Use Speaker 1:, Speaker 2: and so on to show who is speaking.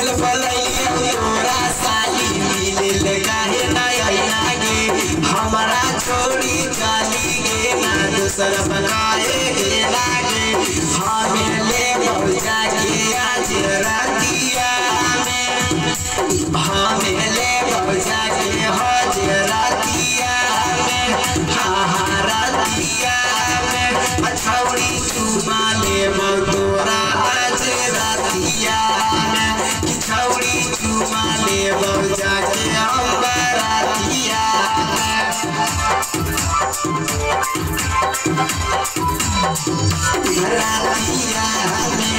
Speaker 1: भूल भलैया तोरा साली मिलल काहे ना आगे हमारा छोड़ी जाली गे ना दूसर बनाए गे लागे हमें ले बौजा के आज रातिया में हमें ले बौजा के आज रातिया में रातिया में छौड़ी चुमा ले तोरा आज रातिया में छौड़ी चुमा ले बौजा के हम रातिया रातिया में